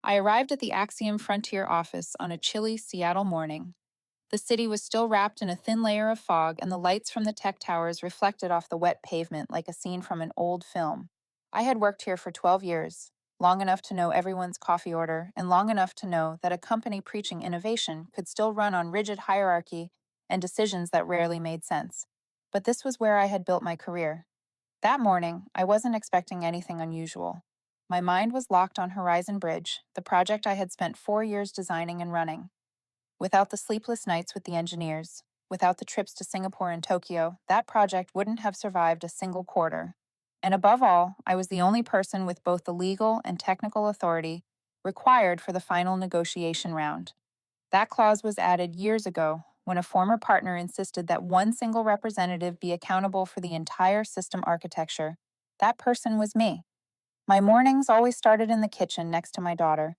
I arrived at the Axiom Frontier office on a chilly Seattle morning. The city was still wrapped in a thin layer of fog, and the lights from the tech towers reflected off the wet pavement like a scene from an old film. I had worked here for 12 years, long enough to know everyone's coffee order, and long enough to know that a company preaching innovation could still run on rigid hierarchy and decisions that rarely made sense. But this was where I had built my career. That morning, I wasn't expecting anything unusual. My mind was locked on Horizon Bridge, the project I had spent 4 years designing and running. Without the sleepless nights with the engineers, without the trips to Singapore and Tokyo, that project wouldn't have survived a single quarter. And above all, I was the only person with both the legal and technical authority required for the final negotiation round. That clause was added years ago when a former partner insisted that one single representative be accountable for the entire system architecture. That person was me. My mornings always started in the kitchen next to my daughter.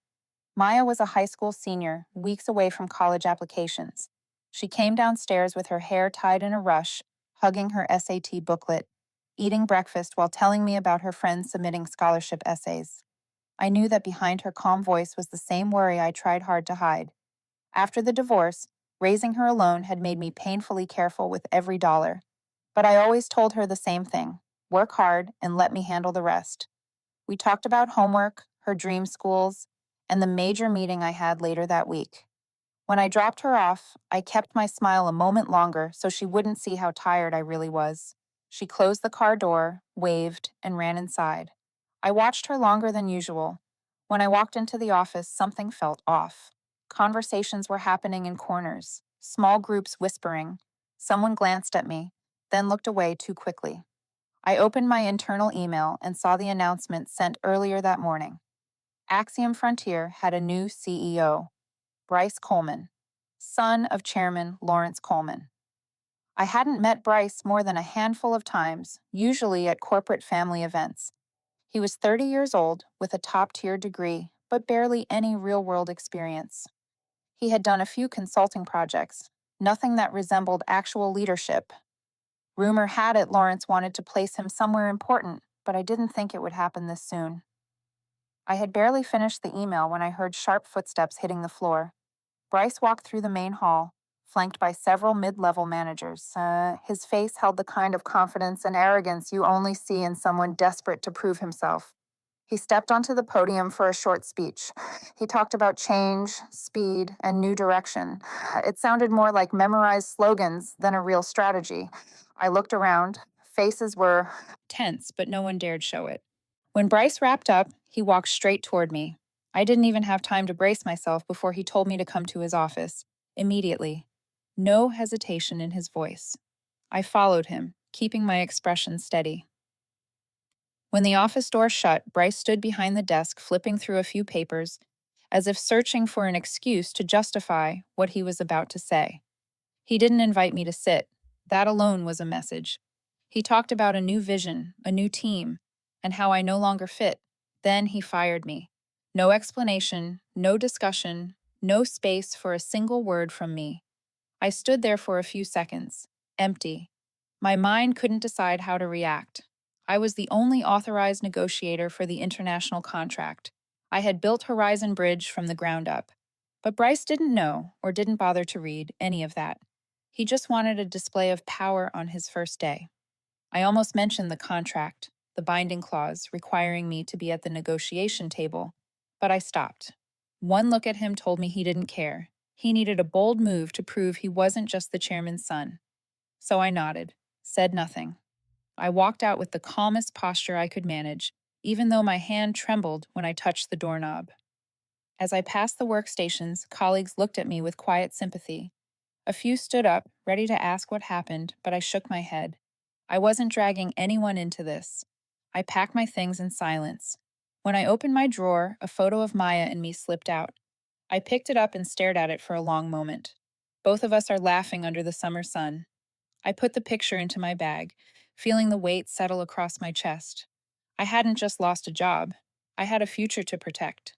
Maya was a high school senior, weeks away from college applications. She came downstairs with her hair tied in a rush, hugging her SAT booklet, eating breakfast while telling me about her friends submitting scholarship essays. I knew that behind her calm voice was the same worry I tried hard to hide. After the divorce, raising her alone had made me painfully careful with every dollar. But I always told her the same thing: work hard and let me handle the rest. We talked about homework, her dream schools, and the major meeting I had later that week. When I dropped her off, I kept my smile a moment longer so she wouldn't see how tired I really was. She closed the car door, waved, and ran inside. I watched her longer than usual. When I walked into the office, something felt off. Conversations were happening in corners, small groups whispering. Someone glanced at me, then looked away too quickly. I opened my internal email and saw the announcement sent earlier that morning. Axiom Frontier had a new CEO, Bryce Coleman, son of Chairman Lawrence Coleman. I hadn't met Bryce more than a handful of times, usually at corporate family events. He was 30 years old with a top-tier degree, but barely any real-world experience. He had done a few consulting projects, nothing that resembled actual leadership. Rumor had it Lawrence wanted to place him somewhere important, but I didn't think it would happen this soon. I had barely finished the email when I heard sharp footsteps hitting the floor. Bryce walked through the main hall, flanked by several mid-level managers. His face held the kind of confidence and arrogance you only see in someone desperate to prove himself. He stepped onto the podium for a short speech. He talked about change, speed, and new direction. It sounded more like memorized slogans than a real strategy. I looked around. Faces were tense, but no one dared show it. When Bryce wrapped up, he walked straight toward me. I didn't even have time to brace myself before he told me to come to his office. Immediately. No hesitation in his voice. I followed him, keeping my expression steady. When the office door shut, Bryce stood behind the desk, flipping through a few papers, as if searching for an excuse to justify what he was about to say. He didn't invite me to sit. That alone was a message. He talked about a new vision, a new team, and how I no longer fit. Then he fired me. No explanation, no discussion, no space for a single word from me. I stood there for a few seconds, empty. My mind couldn't decide how to react. I was the only authorized negotiator for the international contract. I had built Horizon Bridge from the ground up. But Bryce didn't know, or didn't bother to read, any of that. He just wanted a display of power on his first day. I almost mentioned the contract, the binding clause requiring me to be at the negotiation table, but I stopped. One look at him told me he didn't care. He needed a bold move to prove he wasn't just the chairman's son. So I nodded, said nothing. I walked out with the calmest posture I could manage, even though my hand trembled when I touched the doorknob. As I passed the workstations, colleagues looked at me with quiet sympathy. A few stood up, ready to ask what happened, but I shook my head. I wasn't dragging anyone into this. I packed my things in silence. When I opened my drawer, a photo of Maya and me slipped out. I picked it up and stared at it for a long moment. Both of us are laughing under the summer sun. I put the picture into my bag, feeling the weight settle across my chest. I hadn't just lost a job. I had a future to protect.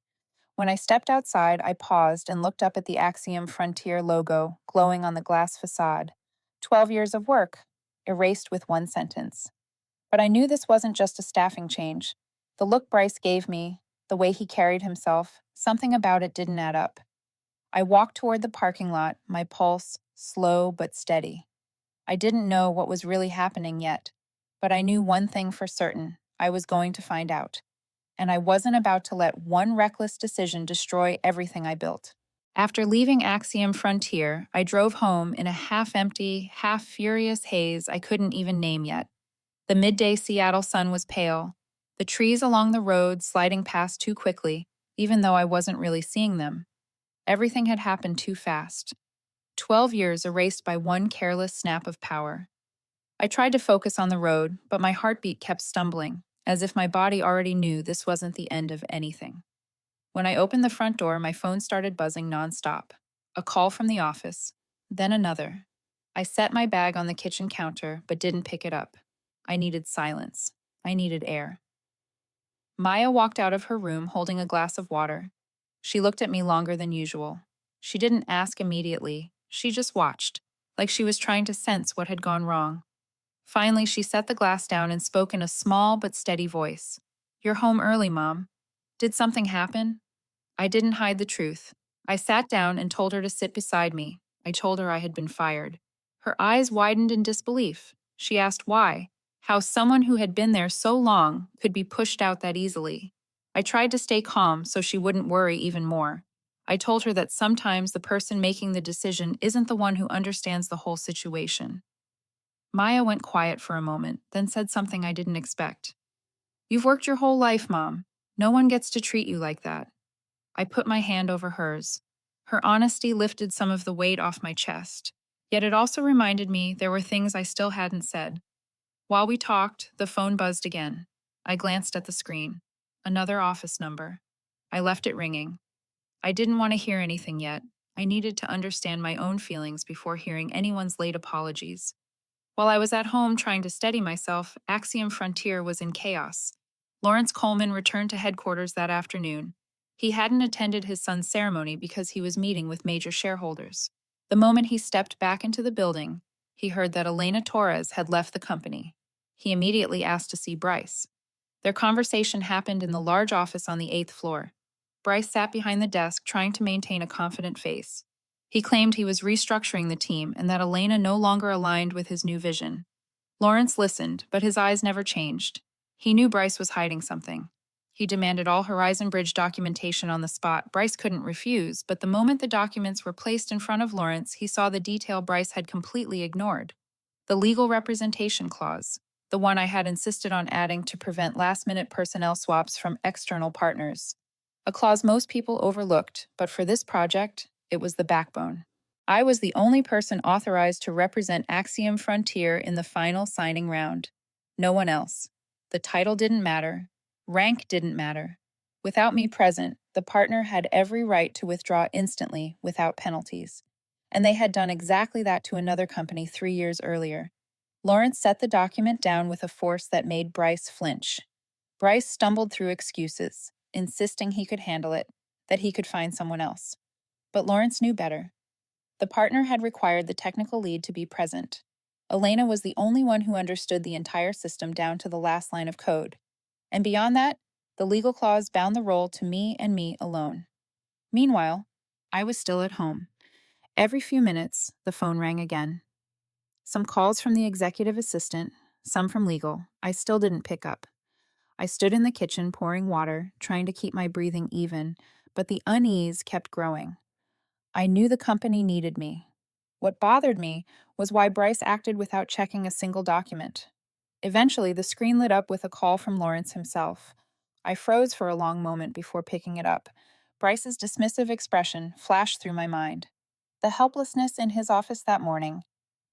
When I stepped outside, I paused and looked up at the Axiom Frontier logo glowing on the glass facade. 12 years of work, erased with one sentence. But I knew this wasn't just a staffing change. The look Bryce gave me, the way he carried himself, Something about it didn't add up. I walked toward the parking lot, my pulse slow but steady. I didn't know what was really happening yet, but I knew one thing for certain: I was going to find out. And I wasn't about to let one reckless decision destroy everything I built. After leaving Axiom Frontier, I drove home in a half-empty, half-furious haze I couldn't even name yet. The midday Seattle sun was pale, the trees along the road sliding past too quickly, even though I wasn't really seeing them. Everything had happened too fast. 12 years erased by one careless snap of power. I tried to focus on the road, but my heartbeat kept stumbling, as if my body already knew this wasn't the end of anything. When I opened the front door, my phone started buzzing nonstop. A call from the office, then another. I set my bag on the kitchen counter, but didn't pick it up. I needed silence. I needed air. Maya walked out of her room holding a glass of water. She looked at me longer than usual. She didn't ask immediately. She just watched, like she was trying to sense what had gone wrong. Finally, she set the glass down and spoke in a small but steady voice. "You're home early, Mom. Did something happen?" I didn't hide the truth. I sat down and told her to sit beside me. I told her I had been fired. Her eyes widened in disbelief. She asked why, how someone who had been there so long could be pushed out that easily. I tried to stay calm so she wouldn't worry even more. I told her that sometimes the person making the decision isn't the one who understands the whole situation. Maya went quiet for a moment, then said something I didn't expect. "You've worked your whole life, Mom. No one gets to treat you like that." I put my hand over hers. Her honesty lifted some of the weight off my chest. Yet it also reminded me there were things I still hadn't said. While we talked, the phone buzzed again. I glanced at the screen. Another office number. I left it ringing. I didn't want to hear anything yet. I needed to understand my own feelings before hearing anyone's late apologies. While I was at home trying to steady myself, Axiom Frontier was in chaos. Lawrence Coleman returned to headquarters that afternoon. He hadn't attended his son's ceremony because he was meeting with major shareholders. The moment he stepped back into the building, he heard that Elena Torres had left the company. He immediately asked to see Bryce. Their conversation happened in the large office on the 8th floor. Bryce sat behind the desk trying to maintain a confident face. He claimed he was restructuring the team and that Elena no longer aligned with his new vision. Lawrence listened, but his eyes never changed. He knew Bryce was hiding something. He demanded all Horizon Bridge documentation on the spot. Bryce couldn't refuse, but the moment the documents were placed in front of Lawrence, he saw the detail Bryce had completely ignored: the legal representation clause, the one I had insisted on adding to prevent last-minute personnel swaps from external partners. A clause most people overlooked, but for this project, it was the backbone. I was the only person authorized to represent Axiom Frontier in the final signing round. No one else. The title didn't matter. Rank didn't matter. Without me present, the partner had every right to withdraw instantly without penalties. And they had done exactly that to another company 3 years earlier. Lawrence set the document down with a force that made Bryce flinch. Bryce stumbled through excuses, insisting he could handle it, that he could find someone else. But Lawrence knew better. The partner had required the technical lead to be present. Elena was the only one who understood the entire system down to the last line of code. And beyond that, the legal clause bound the role to me and me alone. Meanwhile, I was still at home. Every few minutes, the phone rang again. Some calls from the executive assistant, some from legal. I still didn't pick up. I stood in the kitchen pouring water, trying to keep my breathing even, but the unease kept growing. I knew the company needed me. What bothered me was why Bryce acted without checking a single document. Eventually, the screen lit up with a call from Lawrence himself. I froze for a long moment before picking it up. Bryce's dismissive expression flashed through my mind. The helplessness in his office that morning,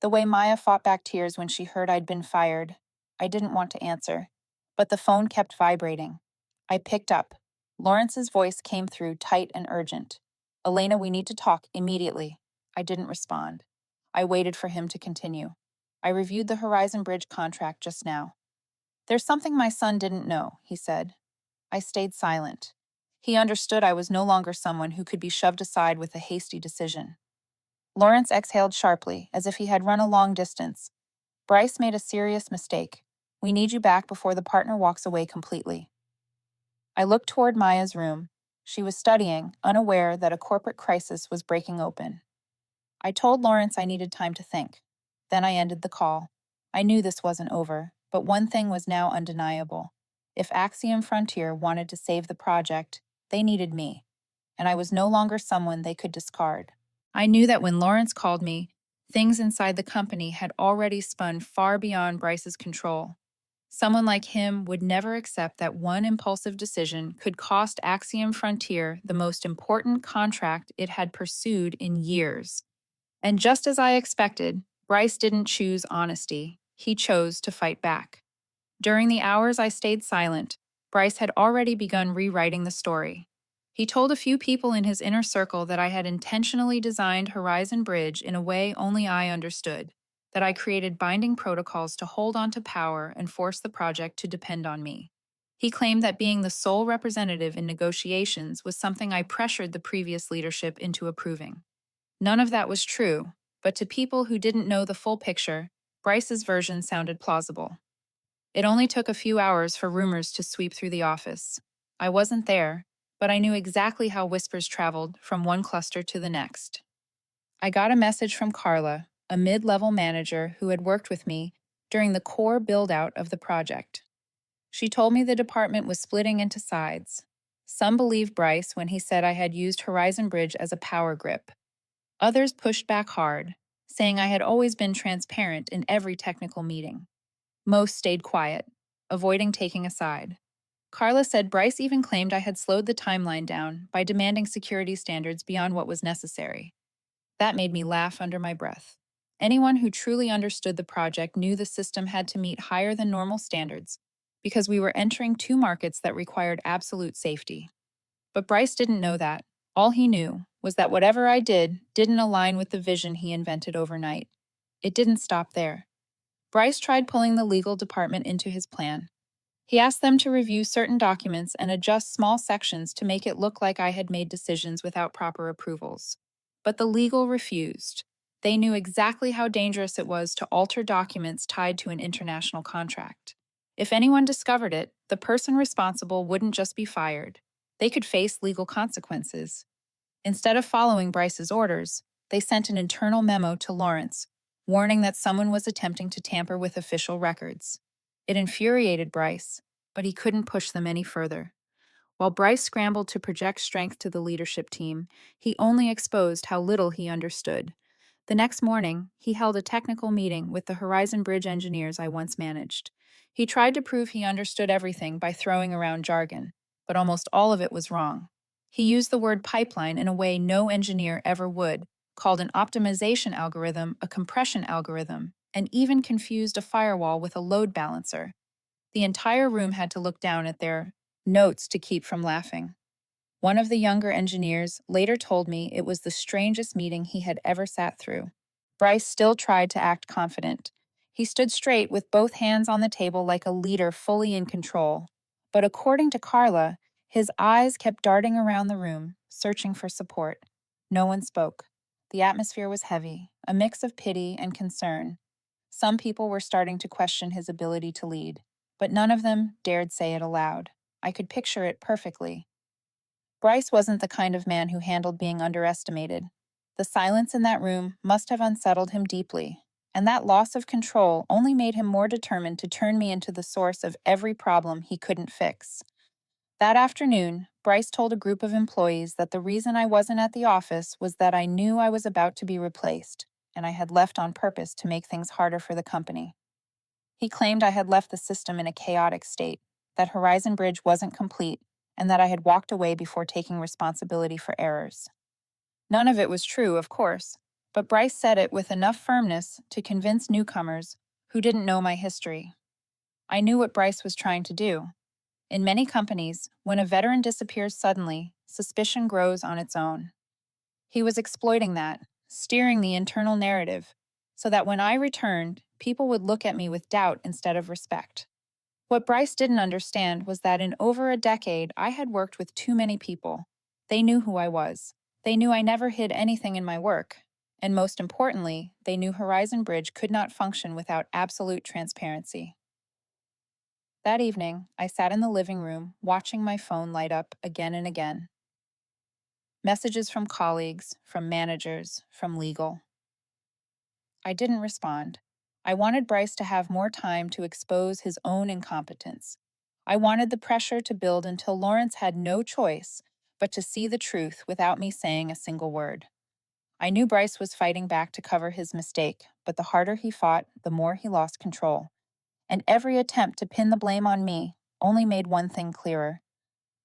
the way Maya fought back tears when she heard I'd been fired. I didn't want to answer, but the phone kept vibrating. I picked up. Lawrence's voice came through tight and urgent. "Elena, we need to talk immediately." I didn't respond. I waited for him to continue. "I reviewed the Horizon Bridge contract just now. There's something my son didn't know," he said. I stayed silent. He understood I was no longer someone who could be shoved aside with a hasty decision. Lawrence exhaled sharply, as if he had run a long distance. "Bryce made a serious mistake. We need you back before the partner walks away completely." I looked toward Maya's room. She was studying, unaware that a corporate crisis was breaking open. I told Lawrence I needed time to think. Then I ended the call. I knew this wasn't over, but one thing was now undeniable. If Axiom Frontier wanted to save the project, they needed me, and I was no longer someone they could discard. I knew that when Lawrence called me, things inside the company had already spun far beyond Bryce's control. Someone like him would never accept that one impulsive decision could cost Axiom Frontier the most important contract it had pursued in years. And just as I expected, Bryce didn't choose honesty. He chose to fight back. During the hours I stayed silent, Bryce had already begun rewriting the story. He told a few people in his inner circle that I had intentionally designed Horizon Bridge in a way only I understood, that I created binding protocols to hold on to power and force the project to depend on me. He claimed that being the sole representative in negotiations was something I pressured the previous leadership into approving. None of that was true, but to people who didn't know the full picture, Bryce's version sounded plausible. It only took a few hours for rumors to sweep through the office. I wasn't there, but I knew exactly how whispers traveled from one cluster to the next. I got a message from Carla, a mid-level manager who had worked with me during the core build-out of the project. She told me the department was splitting into sides. Some believed Bryce when he said I had used Horizon Bridge as a power grip. Others pushed back hard, saying I had always been transparent in every technical meeting. Most stayed quiet, avoiding taking a side. Carla said Bryce even claimed I had slowed the timeline down by demanding security standards beyond what was necessary. That made me laugh under my breath. Anyone who truly understood the project knew the system had to meet higher than normal standards because we were entering two markets that required absolute safety. But Bryce didn't know that. All he knew was that whatever I did didn't align with the vision he invented overnight. It didn't stop there. Bryce tried pulling the legal department into his plan. He asked them to review certain documents and adjust small sections to make it look like I had made decisions without proper approvals. But the legal refused. They knew exactly how dangerous it was to alter documents tied to an international contract. If anyone discovered it, the person responsible wouldn't just be fired. They could face legal consequences. Instead of following Bryce's orders, they sent an internal memo to Lawrence, warning that someone was attempting to tamper with official records. It infuriated Bryce, but he couldn't push them any further. While Bryce scrambled to project strength to the leadership team, he only exposed how little he understood. The next morning, he held a technical meeting with the Horizon Bridge engineers I once managed. He tried to prove he understood everything by throwing around jargon, but almost all of it was wrong. He used the word pipeline in a way no engineer ever would, called an optimization algorithm a compression algorithm, and even confused a firewall with a load balancer. The entire room had to look down at their notes to keep from laughing. One of the younger engineers later told me it was the strangest meeting he had ever sat through. Bryce still tried to act confident. He stood straight with both hands on the table like a leader fully in control. But according to Carla, his eyes kept darting around the room, searching for support. No one spoke. The atmosphere was heavy, a mix of pity and concern. Some people were starting to question his ability to lead, but none of them dared say it aloud. I could picture it perfectly. Bryce wasn't the kind of man who handled being underestimated. The silence in that room must have unsettled him deeply, and that loss of control only made him more determined to turn me into the source of every problem he couldn't fix. That afternoon, Bryce told a group of employees that the reason I wasn't at the office was that I knew I was about to be replaced, and I had left on purpose to make things harder for the company. He claimed I had left the system in a chaotic state, that Horizon Bridge wasn't complete, and that I had walked away before taking responsibility for errors. None of it was true, of course, but Bryce said it with enough firmness to convince newcomers who didn't know my history. I knew what Bryce was trying to do. In many companies, when a veteran disappears suddenly, suspicion grows on its own. He was exploiting that, steering the internal narrative, so that when I returned, people would look at me with doubt instead of respect. What Bryce didn't understand was that in over a decade, I had worked with too many people. They knew who I was. They knew I never hid anything in my work. And most importantly, they knew Horizon Bridge could not function without absolute transparency. That evening, I sat in the living room, watching my phone light up again and again. Messages from colleagues, from managers, from legal. I didn't respond. I wanted Bryce to have more time to expose his own incompetence. I wanted the pressure to build until Lawrence had no choice but to see the truth without me saying a single word. I knew Bryce was fighting back to cover his mistake, but the harder he fought, the more he lost control. And every attempt to pin the blame on me only made one thing clearer.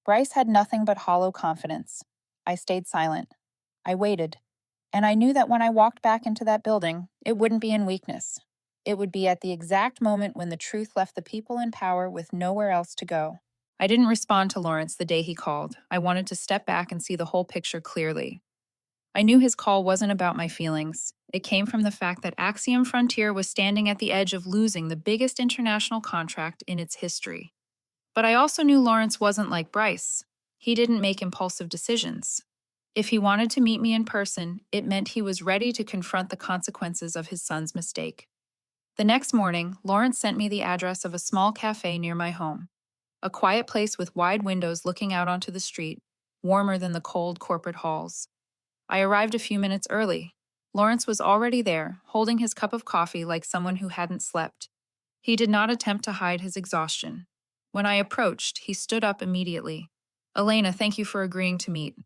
Bryce had nothing but hollow confidence. I stayed silent. I waited. And I knew that when I walked back into that building, it wouldn't be in weakness. It would be at the exact moment when the truth left the people in power with nowhere else to go. I didn't respond to Lawrence the day he called. I wanted to step back and see the whole picture clearly. I knew his call wasn't about my feelings. It came from the fact that Axiom Frontier was standing at the edge of losing the biggest international contract in its history. But I also knew Lawrence wasn't like Bryce. He didn't make impulsive decisions. If he wanted to meet me in person, it meant he was ready to confront the consequences of his son's mistake. The next morning, Lawrence sent me the address of a small cafe near my home, a quiet place with wide windows looking out onto the street, warmer than the cold corporate halls. I arrived a few minutes early. Lawrence was already there, holding his cup of coffee like someone who hadn't slept. He did not attempt to hide his exhaustion. When I approached, he stood up immediately. "Elena, thank you for agreeing to meet."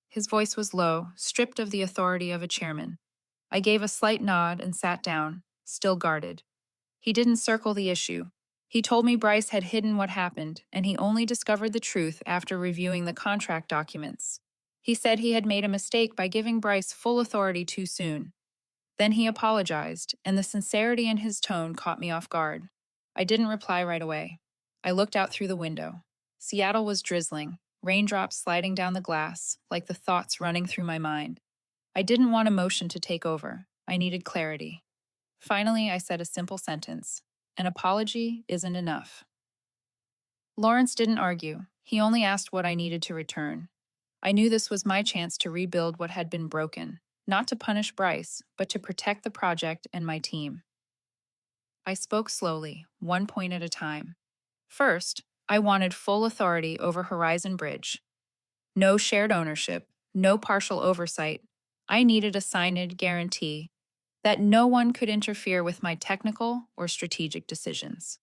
His voice was low, stripped of the authority of a chairman. I gave a slight nod and sat down, still guarded. He didn't circle the issue. He told me Bryce had hidden what happened, and he only discovered the truth after reviewing the contract documents. He said he had made a mistake by giving Bryce full authority too soon. Then he apologized, and the sincerity in his tone caught me off guard. I didn't reply right away. I looked out through the window. Seattle was drizzling, raindrops sliding down the glass, like the thoughts running through my mind. I didn't want emotion to take over. I needed clarity. Finally, I said a simple sentence. An apology isn't enough. Lawrence didn't argue. He only asked what I needed to return. I knew this was my chance to rebuild what had been broken, not to punish Bryce, but to protect the project and my team. I spoke slowly, one point at a time. First, I wanted full authority over Horizon Bridge. No shared ownership, no partial oversight. I needed a signed guarantee that no one could interfere with my technical or strategic decisions.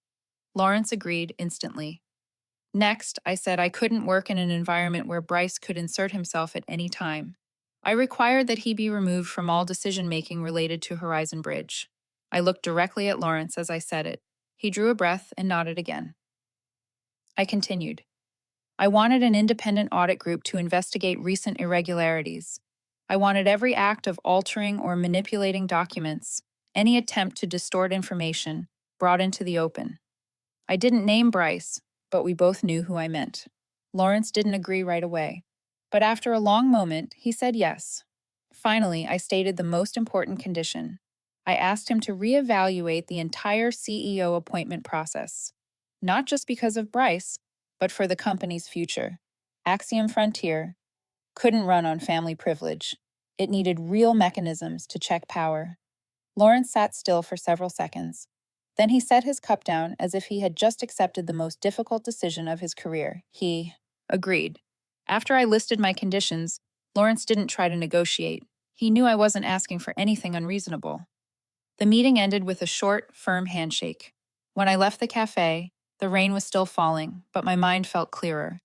Lawrence agreed instantly. Next, I said I couldn't work in an environment where Bryce could insert himself at any time. I required that he be removed from all decision-making related to Horizon Bridge. I looked directly at Lawrence as I said it. He drew a breath and nodded again. I continued. I wanted an independent audit group to investigate recent irregularities. I wanted every act of altering or manipulating documents, any attempt to distort information, brought into the open. I didn't name Bryce, but we both knew who I meant. Lawrence didn't agree right away, but after a long moment, he said yes. Finally, I stated the most important condition. I asked him to reevaluate the entire CEO appointment process, not just because of Bryce, but for the company's future. Axiom Frontier couldn't run on family privilege. It needed real mechanisms to check power. Lawrence sat still for several seconds. Then he set his cup down as if he had just accepted the most difficult decision of his career. He agreed. After I listed my conditions, Lawrence didn't try to negotiate. He knew I wasn't asking for anything unreasonable. The meeting ended with a short, firm handshake. When I left the cafe, the rain was still falling, but my mind felt clearer.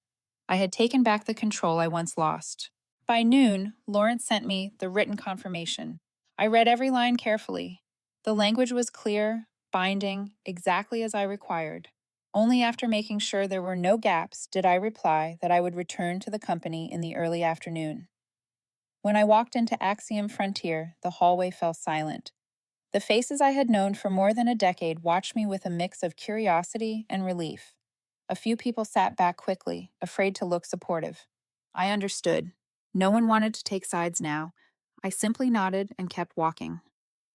I had taken back the control I once lost. By noon, Lawrence sent me the written confirmation. I read every line carefully. The language was clear, binding, exactly as I required. Only after making sure there were no gaps did I reply that I would return to the company in the early afternoon. When I walked into Axiom Frontier, the hallway fell silent. The faces I had known for more than a decade watched me with a mix of curiosity and relief. A few people sat back quickly, afraid to look supportive. I understood. No one wanted to take sides now. I simply nodded and kept walking.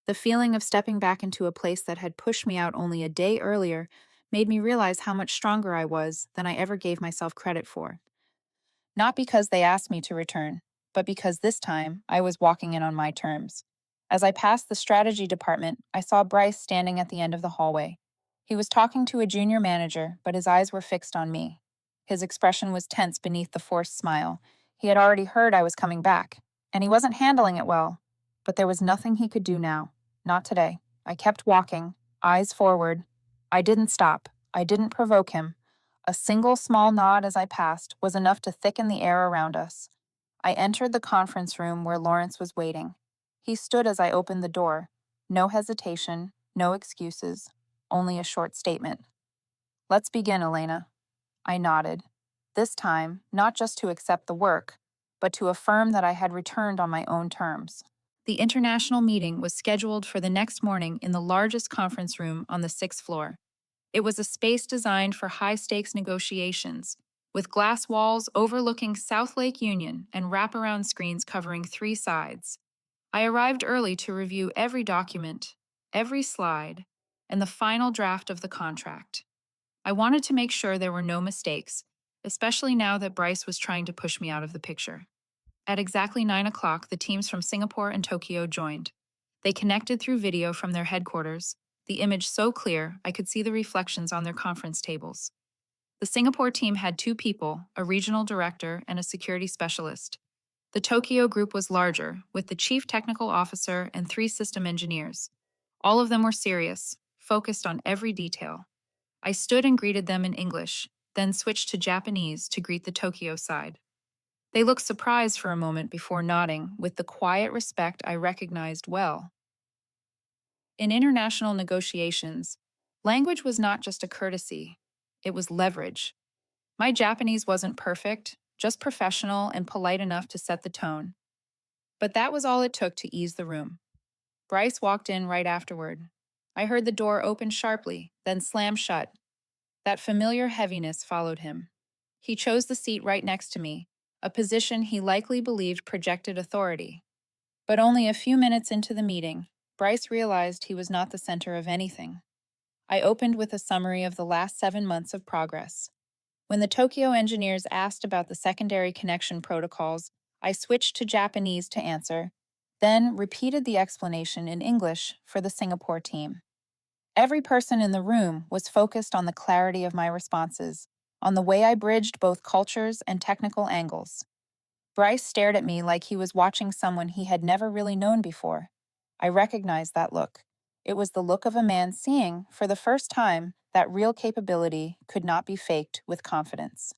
The feeling of stepping back into a place that had pushed me out only a day earlier made me realize how much stronger I was than I ever gave myself credit for. Not because they asked me to return, but because this time I was walking in on my terms. As I passed the strategy department, I saw Bryce standing at the end of the hallway. He was talking to a junior manager, but his eyes were fixed on me. His expression was tense beneath the forced smile. He had already heard I was coming back, and he wasn't handling it well. But there was nothing he could do now. Not today. I kept walking, eyes forward. I didn't stop. I didn't provoke him. A single small nod as I passed was enough to thicken the air around us. I entered the conference room where Lawrence was waiting. He stood as I opened the door. No hesitation, no excuses, only a short statement. "Let's begin, Elena." I nodded. This time, not just to accept the work, but to affirm that I had returned on my own terms. The international meeting was scheduled for the next morning in the largest conference room on the sixth floor. It was a space designed for high-stakes negotiations, with glass walls overlooking South Lake Union and wraparound screens covering 3 sides. I arrived early to review every document, every slide, and the final draft of the contract. I wanted to make sure there were no mistakes, especially now that Bryce was trying to push me out of the picture. At exactly 9 o'clock, the teams from Singapore and Tokyo joined. They connected through video from their headquarters, the image so clear I could see the reflections on their conference tables. The Singapore team had 2 people, a regional director and a security specialist. The Tokyo group was larger, with the chief technical officer and 3 system engineers. All of them were serious, focused on every detail. I stood and greeted them in English, then switched to Japanese to greet the Tokyo side. They looked surprised for a moment before nodding, with the quiet respect I recognized well. In international negotiations, language was not just a courtesy, it was leverage. My Japanese wasn't perfect, just professional and polite enough to set the tone. But that was all it took to ease the room. Bryce walked in right afterward. I heard the door open sharply, then slam shut. That familiar heaviness followed him. He chose the seat right next to me, a position he likely believed projected authority. But only a few minutes into the meeting, Bryce realized he was not the center of anything. I opened with a summary of the last 7 months of progress. When the Tokyo engineers asked about the secondary connection protocols, I switched to Japanese to answer, then repeated the explanation in English for the Singapore team. Every person in the room was focused on the clarity of my responses, on the way I bridged both cultures and technical angles. Bryce stared at me like he was watching someone he had never really known before. I recognized that look. It was the look of a man seeing, for the first time, that real capability could not be faked with confidence.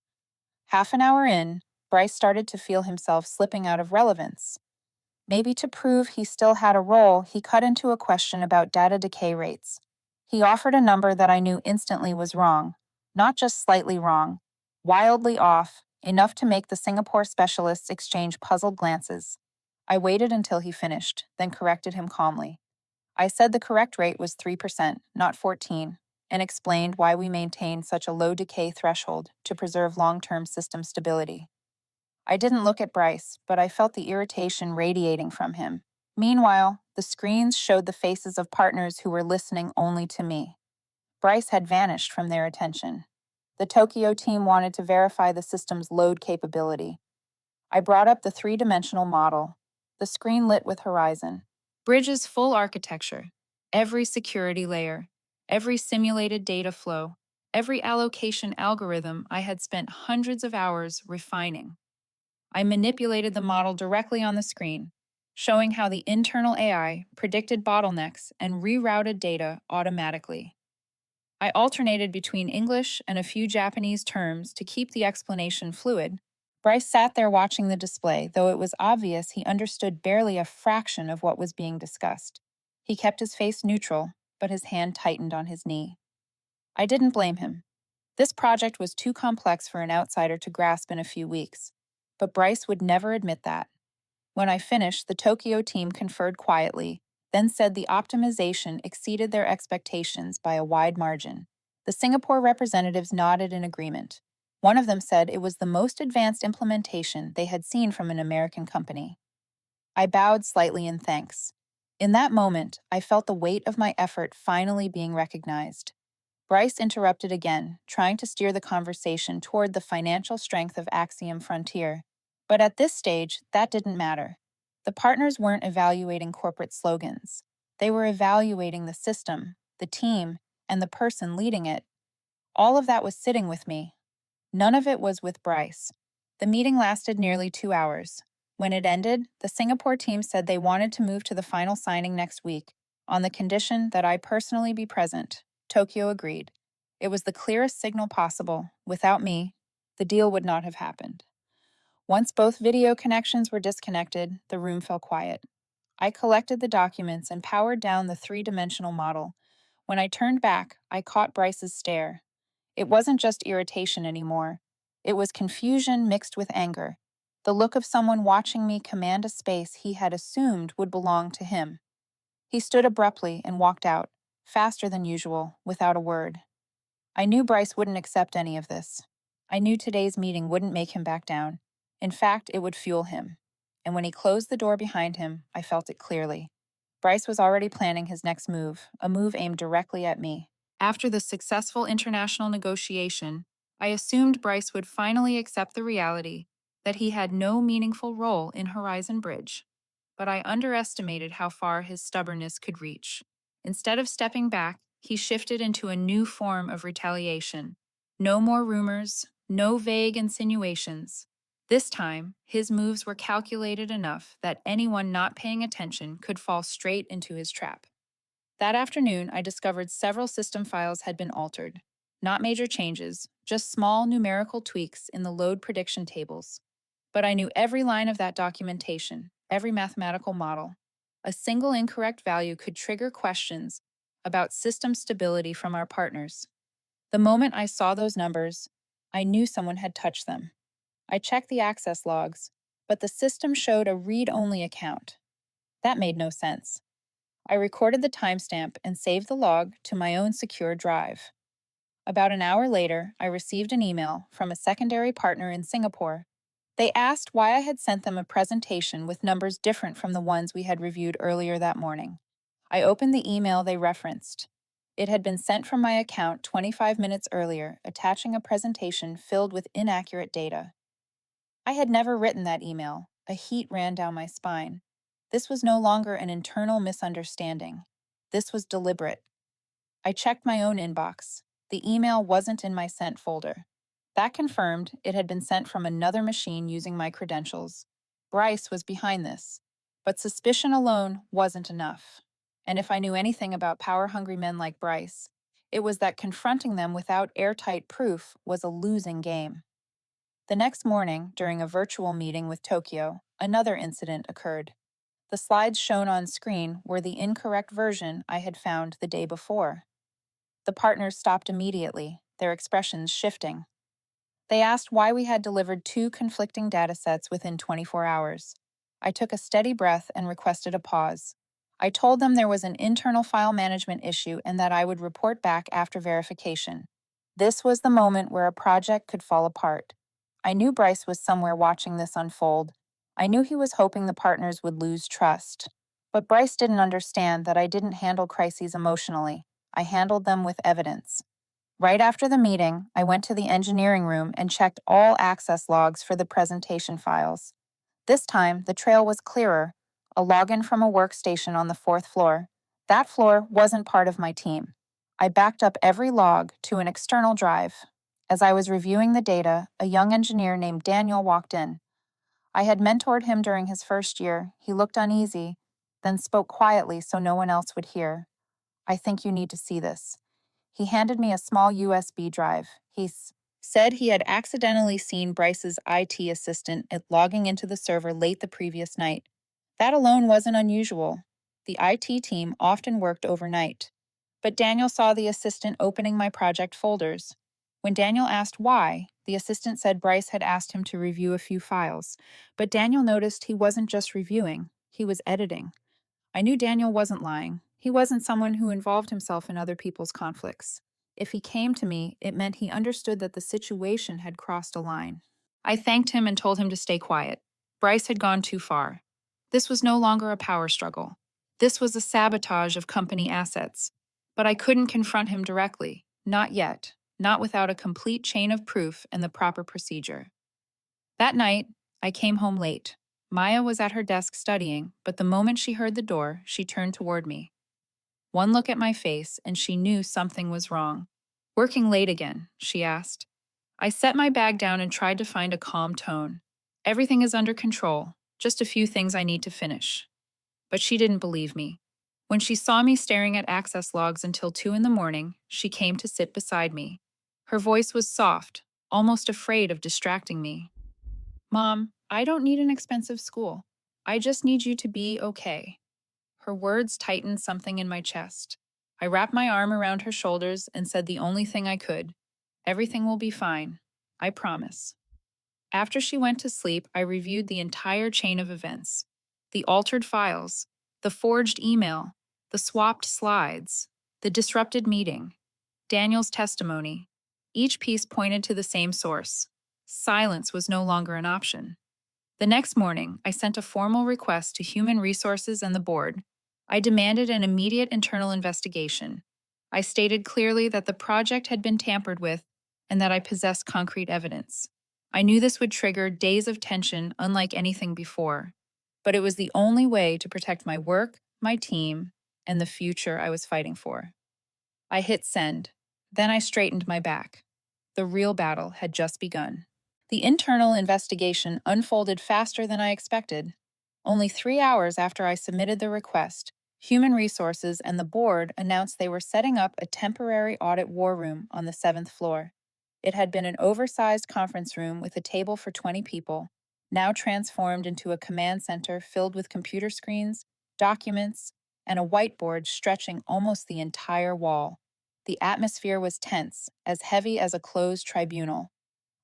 Half an hour in, Bryce started to feel himself slipping out of relevance. Maybe to prove he still had a role, he cut into a question about data decay rates. He offered a number that I knew instantly was wrong, not just slightly wrong, wildly off, enough to make the Singapore specialists exchange puzzled glances. I waited until he finished, then corrected him calmly. I said the correct rate was 3%, not 14, and explained why we maintained such a low decay threshold to preserve long-term system stability. I didn't look at Bryce, but I felt the irritation radiating from him. Meanwhile, the screens showed the faces of partners who were listening only to me. Bryce had vanished from their attention. The Tokyo team wanted to verify the system's load capability. I brought up the 3-dimensional model. The screen lit with horizon. Bridge's full architecture, every security layer, every simulated data flow, every allocation algorithm I had spent hundreds of hours refining. I manipulated the model directly on the screen, showing how the internal AI predicted bottlenecks and rerouted data automatically. I alternated between English and a few Japanese terms to keep the explanation fluid. Bryce sat there watching the display, though it was obvious he understood barely a fraction of what was being discussed. He kept his face neutral, but his hand tightened on his knee. I didn't blame him. This project was too complex for an outsider to grasp in a few weeks, but Bryce would never admit that. When I finished, the Tokyo team conferred quietly, then said the optimization exceeded their expectations by a wide margin. The Singapore representatives nodded in agreement. One of them said it was the most advanced implementation they had seen from an American company. I bowed slightly in thanks. In that moment, I felt the weight of my effort finally being recognized. Bryce interrupted again, trying to steer the conversation toward the financial strength of Axiom Frontier. But at this stage, that didn't matter. The partners weren't evaluating corporate slogans. They were evaluating the system, the team, and the person leading it. All of that was sitting with me. None of it was with Bryce. The meeting lasted nearly 2 hours. When it ended, the Singapore team said they wanted to move to the final signing next week, on the condition that I personally be present. Tokyo agreed. It was the clearest signal possible. Without me, the deal would not have happened. Once both video connections were disconnected, the room fell quiet. I collected the documents and powered down the three-dimensional model. When I turned back, I caught Bryce's stare. It wasn't just irritation anymore. It was confusion mixed with anger. The look of someone watching me command a space he had assumed would belong to him. He stood abruptly and walked out, faster than usual, without a word. I knew Bryce wouldn't accept any of this. I knew today's meeting wouldn't make him back down. In fact, it would fuel him. And when he closed the door behind him, I felt it clearly. Bryce was already planning his next move, a move aimed directly at me. After the successful international negotiation, I assumed Bryce would finally accept the reality that he had no meaningful role in Horizon Bridge. But I underestimated how far his stubbornness could reach. Instead of stepping back, he shifted into a new form of retaliation. No more rumors, no vague insinuations. This time, his moves were calculated enough that anyone not paying attention could fall straight into his trap. That afternoon, I discovered several system files had been altered. Not major changes, just small numerical tweaks in the load prediction tables. But I knew every line of that documentation, every mathematical model. A single incorrect value could trigger questions about system stability from our partners. The moment I saw those numbers, I knew someone had touched them. I checked the access logs, but the system showed a read-only account. That made no sense. I recorded the timestamp and saved the log to my own secure drive. About an hour later, I received an email from a secondary partner in Singapore. They asked why I had sent them a presentation with numbers different from the ones we had reviewed earlier that morning. I opened the email they referenced. It had been sent from my account 25 minutes earlier, attaching a presentation filled with inaccurate data. I had never written that email. A heat ran down my spine. This was no longer an internal misunderstanding. This was deliberate. I checked my own inbox. The email wasn't in my sent folder. That confirmed it had been sent from another machine using my credentials. Bryce was behind this. But suspicion alone wasn't enough. And if I knew anything about power-hungry men like Bryce, it was that confronting them without airtight proof was a losing game. The next morning, during a virtual meeting with Tokyo, another incident occurred. The slides shown on screen were the incorrect version I had found the day before. The partners stopped immediately, their expressions shifting. They asked why we had delivered two conflicting datasets within 24 hours. I took a steady breath and requested a pause. I told them there was an internal file management issue and that I would report back after verification. This was the moment where a project could fall apart. I knew Bryce was somewhere watching this unfold. I knew he was hoping the partners would lose trust. But Bryce didn't understand that I didn't handle crises emotionally. I handled them with evidence. Right after the meeting, I went to the engineering room and checked all access logs for the presentation files. This time, the trail was clearer, a login from a workstation on the fourth floor. That floor wasn't part of my team. I backed up every log to an external drive. As I was reviewing the data, a young engineer named Daniel walked in. I had mentored him during his first year. He looked uneasy, then spoke quietly so no one else would hear. "I think you need to see this." He handed me a small USB drive. Said he had accidentally seen Bryce's IT assistant logging into the server late the previous night. That alone wasn't unusual. The IT team often worked overnight. But Daniel saw the assistant opening my project folders. When Daniel asked why, the assistant said Bryce had asked him to review a few files. But Daniel noticed he wasn't just reviewing, he was editing. I knew Daniel wasn't lying. He wasn't someone who involved himself in other people's conflicts. If he came to me, it meant he understood that the situation had crossed a line. I thanked him and told him to stay quiet. Bryce had gone too far. This was no longer a power struggle. This was a sabotage of company assets. But I couldn't confront him directly. Not yet. Not without a complete chain of proof and the proper procedure. That night, I came home late. Maya was at her desk studying, but the moment she heard the door, she turned toward me. One look at my face, and she knew something was wrong. "Working late again?" she asked. I set my bag down and tried to find a calm tone. Everything is under control, just a few things I need to finish. But she didn't believe me. When she saw me staring at access logs until 2 in the morning, she came to sit beside me. Her voice was soft, almost afraid of distracting me. Mom, I don't need an expensive school. I just need you to be okay. Her words tightened something in my chest. I wrapped my arm around her shoulders and said the only thing I could. Everything will be fine. I promise. After she went to sleep, I reviewed the entire chain of events: the altered files, the forged email, the swapped slides, the disrupted meeting, Daniel's testimony. Each piece pointed to the same source. Silence was no longer an option. The next morning, I sent a formal request to Human Resources and the board. I demanded an immediate internal investigation. I stated clearly that the project had been tampered with and that I possessed concrete evidence. I knew this would trigger days of tension unlike anything before, but it was the only way to protect my work, my team, and the future I was fighting for. I hit send. Then I straightened my back. The real battle had just begun. The internal investigation unfolded faster than I expected. Only 3 hours after I submitted the request, Human Resources and the board announced they were setting up a temporary audit war room on the 7th floor. It had been an oversized conference room with a table for 20 people, now transformed into a command center filled with computer screens, documents, and a whiteboard stretching almost the entire wall. The atmosphere was tense, as heavy as a closed tribunal.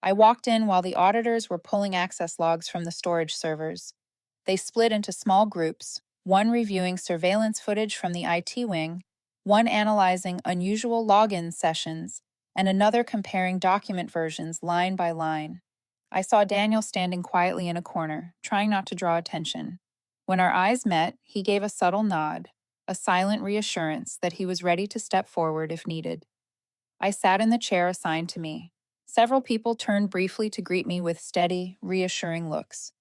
I walked in while the auditors were pulling access logs from the storage servers. They split into small groups, one reviewing surveillance footage from the IT wing, one analyzing unusual login sessions, and another comparing document versions line by line. I saw Daniel standing quietly in a corner, trying not to draw attention. When our eyes met, he gave a subtle nod, a silent reassurance that he was ready to step forward if needed. I sat in the chair assigned to me. Several people turned briefly to greet me with steady, reassuring looks.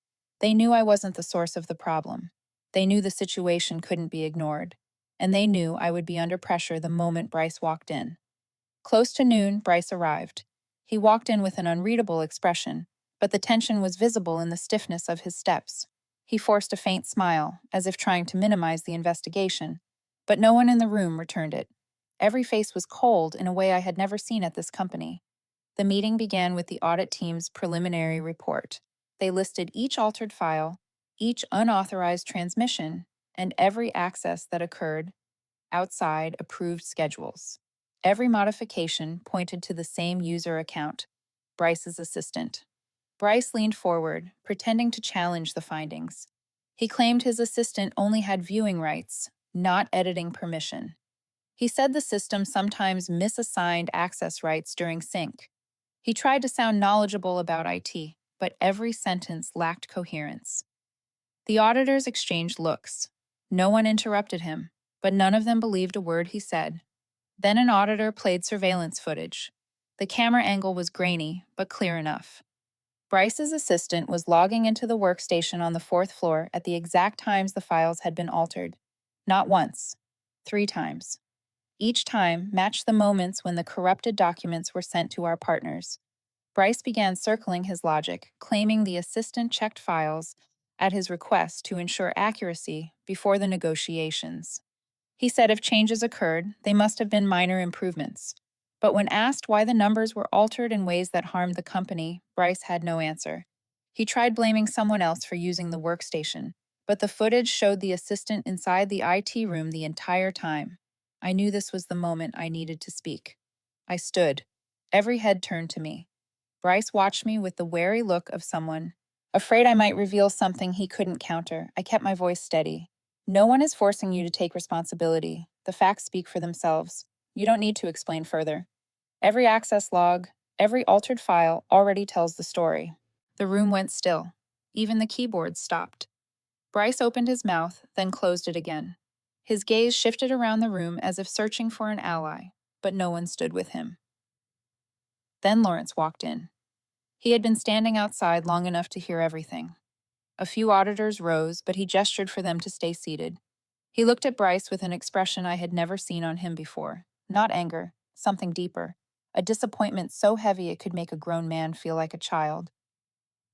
They knew I wasn't the source of the problem. They knew the situation couldn't be ignored. And they knew I would be under pressure the moment Bryce walked in. Close to noon, Bryce arrived. He walked in with an unreadable expression, but the tension was visible in the stiffness of his steps. He forced a faint smile, as if trying to minimize the investigation, but no one in the room returned it. Every face was cold in a way I had never seen at this company. The meeting began with the audit team's preliminary report. They listed each altered file, each unauthorized transmission, and every access that occurred outside approved schedules. Every modification pointed to the same user account, Bryce's assistant. Bryce leaned forward, pretending to challenge the findings. He claimed his assistant only had viewing rights, not editing permission. He said the system sometimes misassigned access rights during sync. He tried to sound knowledgeable about IT, but every sentence lacked coherence. The auditors exchanged looks. No one interrupted him, but none of them believed a word he said. Then an auditor played surveillance footage. The camera angle was grainy, but clear enough. Bryce's assistant was logging into the workstation on the 4th floor at the exact times the files had been altered. Not once, 3 times. Each time matched the moments when the corrupted documents were sent to our partners. Bryce began circling his logic, claiming the assistant checked files at his request to ensure accuracy before the negotiations. He said if changes occurred, they must have been minor improvements. But when asked why the numbers were altered in ways that harmed the company, Bryce had no answer. He tried blaming someone else for using the workstation, but the footage showed the assistant inside the IT room the entire time. I knew this was the moment I needed to speak. I stood. Every head turned to me. Bryce watched me with the wary look of someone afraid I might reveal something he couldn't counter. I kept my voice steady. No one is forcing you to take responsibility. The facts speak for themselves. You don't need to explain further. Every access log, every altered file already tells the story. The room went still. Even the keyboard stopped. Bryce opened his mouth, then closed it again. His gaze shifted around the room as if searching for an ally, but no one stood with him. Then Lawrence walked in. He had been standing outside long enough to hear everything. A few auditors rose, but he gestured for them to stay seated. He looked at Bryce with an expression I had never seen on him before. Not anger, something deeper. a disappointment so heavy it could make a grown man feel like a child.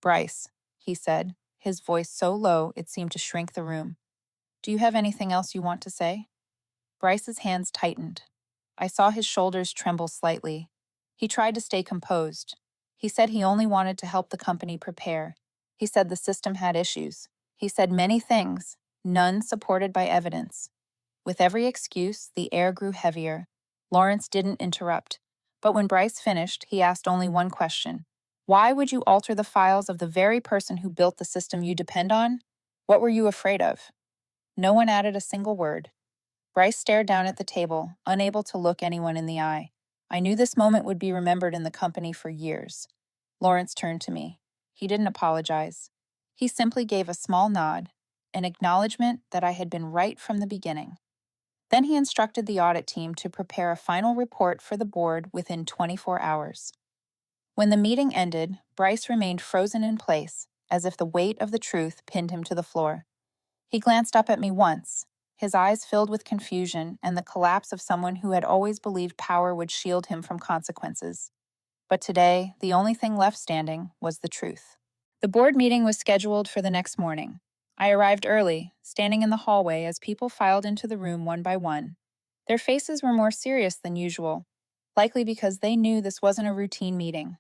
"Bryce," he said, his voice so low it seemed to shrink the room. "Do you have anything else you want to say?" Bryce's hands tightened. I saw his shoulders tremble slightly. He tried to stay composed. He said he only wanted to help the company prepare. He said the system had issues. He said many things, none supported by evidence. With every excuse, the air grew heavier. Lawrence didn't interrupt. But when Bryce finished, he asked only one question. "Why would you alter the files of the very person who built the system you depend on? What were you afraid of?" No one added a single word. Bryce stared down at the table, unable to look anyone in the eye. I knew this moment would be remembered in the company for years. Lawrence turned to me. He didn't apologize. He simply gave a small nod, an acknowledgement that I had been right from the beginning. Then he instructed the audit team to prepare a final report for the board within 24 hours. When the meeting ended, Bryce remained frozen in place, as if the weight of the truth pinned him to the floor. He glanced up at me once, his eyes filled with confusion and the collapse of someone who had always believed power would shield him from consequences. But today, the only thing left standing was the truth. The board meeting was scheduled for the next morning. I arrived early, standing in the hallway as people filed into the room one by one. Their faces were more serious than usual, likely because they knew this wasn't a routine meeting.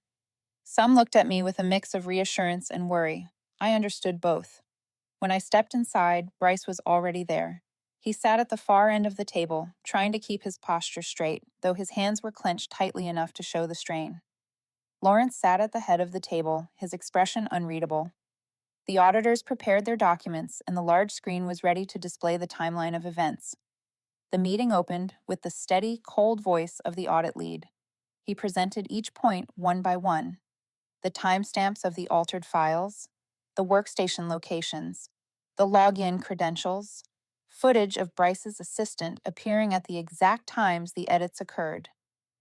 Some looked at me with a mix of reassurance and worry. I understood both. When I stepped inside, Bryce was already there. He sat at the far end of the table, trying to keep his posture straight, though his hands were clenched tightly enough to show the strain. Lawrence sat at the head of the table, his expression unreadable. The auditors prepared their documents, and the large screen was ready to display the timeline of events. The meeting opened with the steady, cold voice of the audit lead. He presented each point one by one: the timestamps of the altered files, the workstation locations, the login credentials, footage of Bryce's assistant appearing at the exact times the edits occurred.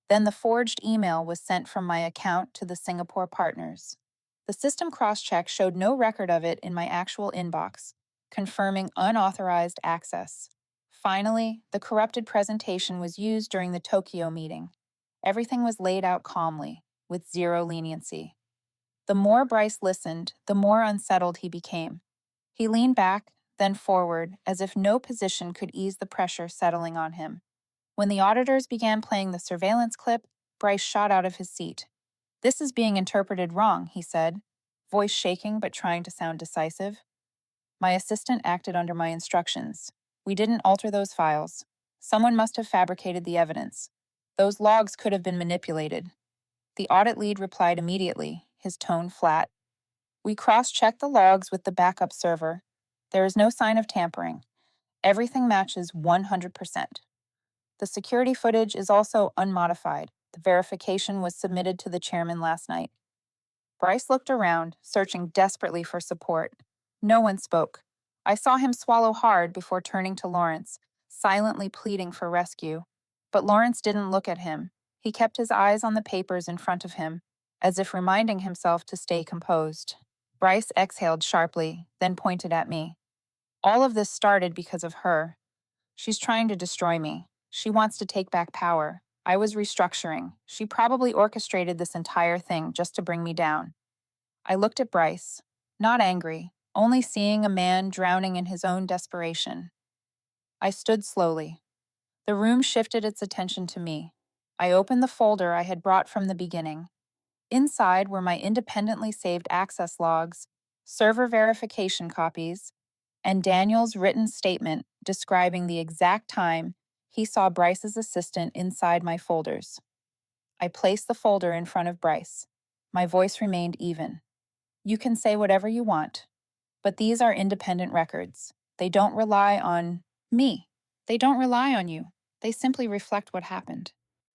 Then the forged email was sent from my account to the Singapore partners. The system cross-check showed no record of it in my actual inbox, confirming unauthorized access. Finally, the corrupted presentation was used during the Tokyo meeting. Everything was laid out calmly, with zero leniency. The more Bryce listened, the more unsettled he became. He leaned back, then forward, as if no position could ease the pressure settling on him. When the auditors began playing the surveillance clip, Bryce shot out of his seat. "This is being interpreted wrong," he said, voice shaking but trying to sound decisive. "My assistant acted under my instructions. We didn't alter those files. Someone must have fabricated the evidence. Those logs could have been manipulated." The audit lead replied immediately, his tone flat. "We cross-checked the logs with the backup server. There is no sign of tampering. Everything matches 100%. The security footage is also unmodified. The verification was submitted to the chairman last night." Bryce looked around, searching desperately for support. No one spoke. I saw him swallow hard before turning to Lawrence, silently pleading for rescue. But Lawrence didn't look at him. He kept his eyes on the papers in front of him, as if reminding himself to stay composed. Bryce exhaled sharply, then pointed at me. "All of this started because of her. She's trying to destroy me. She wants to take back power. I was restructuring. She probably orchestrated this entire thing just to bring me down." I looked at Bryce, not angry, only seeing a man drowning in his own desperation. I stood slowly. The room shifted its attention to me. I opened the folder I had brought from the beginning. Inside were my independently saved access logs, server verification copies, and Daniel's written statement describing the exact time he saw Bryce's assistant inside my folders. I placed the folder in front of Bryce. My voice remained even. "You can say whatever you want, but these are independent records. They don't rely on me. They don't rely on you. They simply reflect what happened."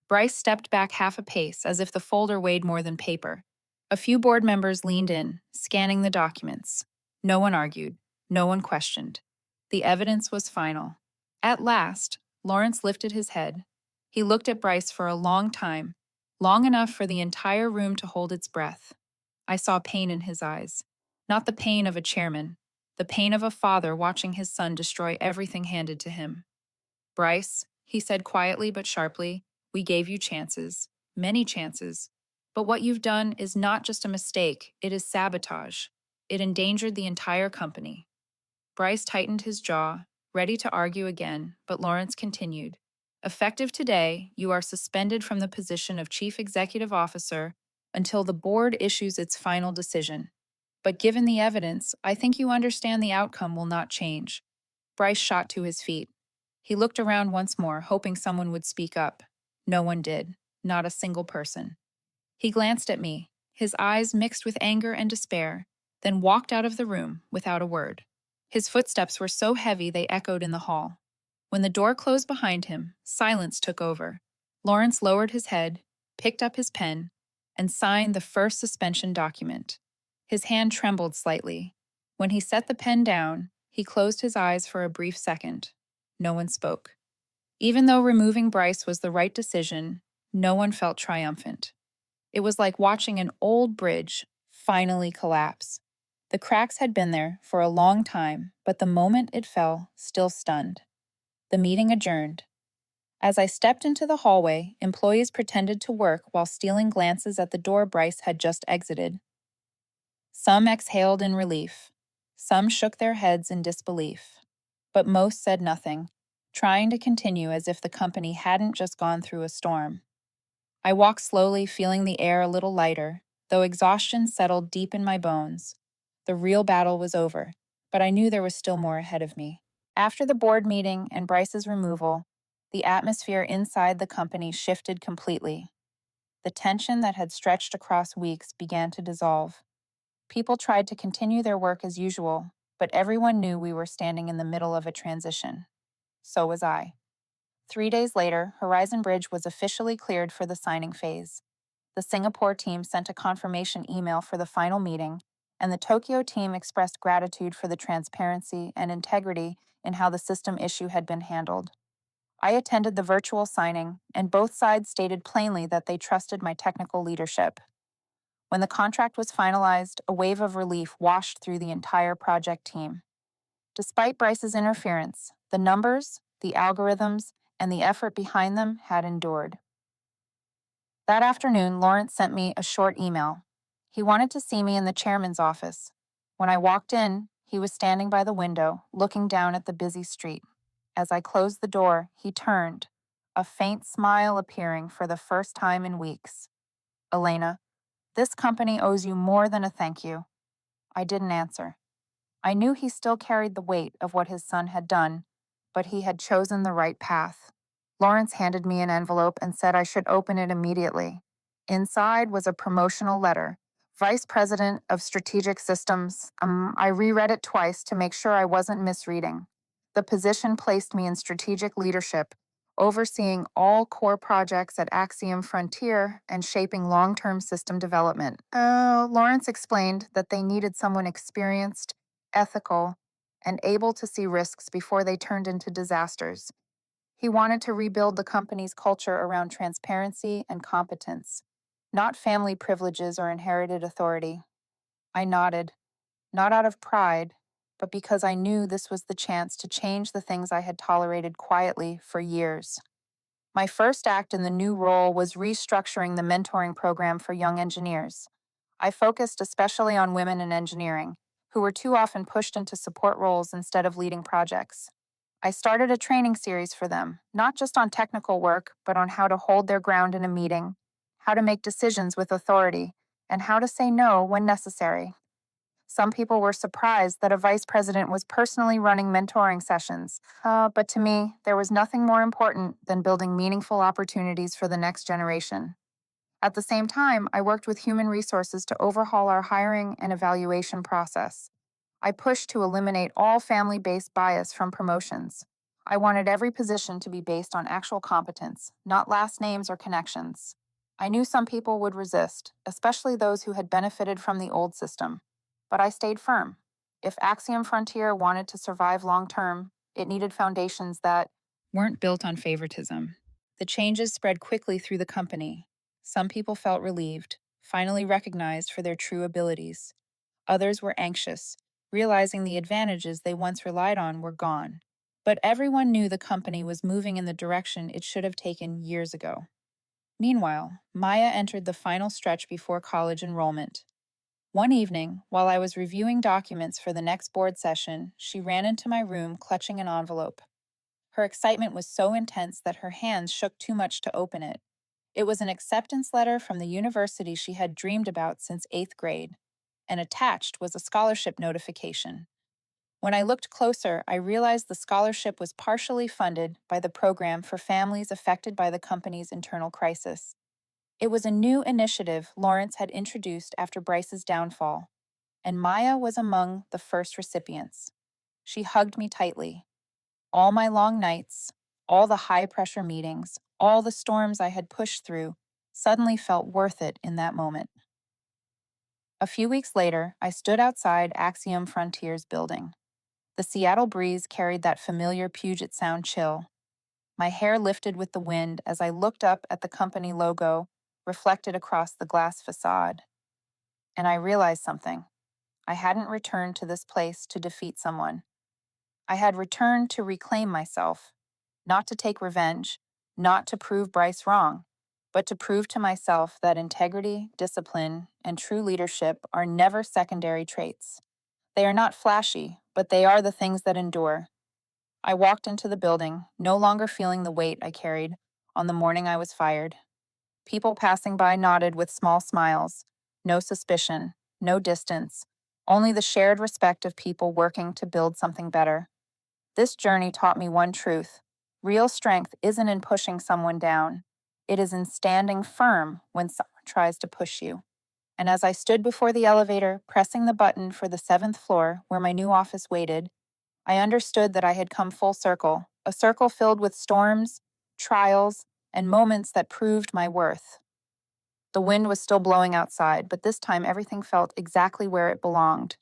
Bryce stepped back half a pace as if the folder weighed more than paper. A few board members leaned in, scanning the documents. No one argued. No one questioned. The evidence was final. At last, Lawrence lifted his head. He looked at Bryce for a long time, long enough for the entire room to hold its breath. I saw pain in his eyes. Not the pain of a chairman, the pain of a father watching his son destroy everything handed to him. "Bryce," he said quietly but sharply, "we gave you chances. Many chances. But what you've done is not just a mistake, it is sabotage. It endangered the entire company. Bryce tightened his jaw, ready to argue again, but Lawrence continued. Effective today, you are suspended from the position of Chief Executive Officer until the board issues its final decision. But given the evidence, I think you understand the outcome will not change. Bryce shot to his feet. He looked around once more, hoping someone would speak up. No one did, not a single person. He glanced at me, his eyes mixed with anger and despair, then walked out of the room without a word. His footsteps were so heavy they echoed in the hall. When the door closed behind him, silence took over. Lawrence lowered his head, picked up his pen, and signed the first suspension document. His hand trembled slightly. When he set the pen down, he closed his eyes for a brief second. No one spoke. Even though removing Bryce was the right decision, no one felt triumphant. It was like watching an old bridge finally collapse. The cracks had been there for a long time, but the moment it fell still stunned. The meeting adjourned. As I stepped into the hallway, employees pretended to work while stealing glances at the door Bryce had just exited. Some exhaled in relief. Some shook their heads in disbelief. But most said nothing, trying to continue as if the company hadn't just gone through a storm. I walked slowly, feeling the air a little lighter, though exhaustion settled deep in my bones. The real battle was over, but I knew there was still more ahead of me. After the board meeting and Bryce's removal, the atmosphere inside the company shifted completely. The tension that had stretched across weeks began to dissolve. People tried to continue their work as usual, but everyone knew we were standing in the middle of a transition. So was I. 3 days later, Horizon Bridge was officially cleared for the signing phase. The Singapore team sent a confirmation email for the final meeting, and the Tokyo team expressed gratitude for the transparency and integrity in how the system issue had been handled. I attended the virtual signing, and both sides stated plainly that they trusted my technical leadership. When the contract was finalized, a wave of relief washed through the entire project team. Despite Bryce's interference, the numbers, the algorithms, and the effort behind them had endured. That afternoon, Lawrence sent me a short email. He wanted to see me in the chairman's office. When I walked in, he was standing by the window, looking down at the busy street. As I closed the door, he turned, a faint smile appearing for the first time in weeks. "Elena, this company owes you more than a thank you." I didn't answer. I knew he still carried the weight of what his son had done, but he had chosen the right path. Lawrence handed me an envelope and said I should open it immediately. Inside was a promotional letter. Vice President of Strategic Systems. I reread it twice to make sure I wasn't misreading. The position placed me in strategic leadership, overseeing all core projects at Axiom Frontier and shaping long-term system development. Lawrence explained that they needed someone experienced, ethical, and able to see risks before they turned into disasters. He wanted to rebuild the company's culture around transparency and competence, not family privileges or inherited authority. I nodded, not out of pride, but because I knew this was the chance to change the things I had tolerated quietly for years. My first act in the new role was restructuring the mentoring program for young engineers. I focused especially on women in engineering, who were too often pushed into support roles instead of leading projects. I started a training series for them, not just on technical work, but on how to hold their ground in a meeting, how to make decisions with authority, and how to say no when necessary. Some people were surprised that a vice president was personally running mentoring sessions, but to me, there was nothing more important than building meaningful opportunities for the next generation. At the same time, I worked with human resources to overhaul our hiring and evaluation process. I pushed to eliminate all family-based bias from promotions. I wanted every position to be based on actual competence, not last names or connections. I knew some people would resist, especially those who had benefited from the old system. But I stayed firm. If Axiom Frontier wanted to survive long-term, it needed foundations that weren't built on favoritism. The changes spread quickly through the company. Some people felt relieved, finally recognized for their true abilities. Others were anxious, realizing the advantages they once relied on were gone. But everyone knew the company was moving in the direction it should have taken years ago. Meanwhile, Maya entered the final stretch before college enrollment. One evening, while I was reviewing documents for the next board session, she ran into my room clutching an envelope. Her excitement was so intense that her hands shook too much to open it. It was an acceptance letter from the university she had dreamed about since 8th grade, and attached was a scholarship notification. When I looked closer, I realized the scholarship was partially funded by the program for families affected by the company's internal crisis. It was a new initiative Lawrence had introduced after Bryce's downfall, and Maya was among the first recipients. She hugged me tightly. All my long nights, all the high pressure meetings, all the storms I had pushed through suddenly felt worth it in that moment. A few weeks later, I stood outside Axiom Frontiers building. The Seattle breeze carried that familiar Puget Sound chill. My hair lifted with the wind as I looked up at the company logo reflected across the glass facade. And I realized something. I hadn't returned to this place to defeat someone. I had returned to reclaim myself, not to take revenge, not to prove Bryce wrong, but to prove to myself that integrity, discipline, and true leadership are never secondary traits. They are not flashy, but they are the things that endure. I walked into the building, no longer feeling the weight I carried on the morning I was fired. People passing by nodded with small smiles. No suspicion, no distance, only the shared respect of people working to build something better. This journey taught me one truth. Real strength isn't in pushing someone down. It is in standing firm when someone tries to push you. And as I stood before the elevator, pressing the button for the 7th floor where my new office waited, I understood that I had come full circle, a circle filled with storms, trials, and moments that proved my worth. The wind was still blowing outside, but this time everything felt exactly where it belonged.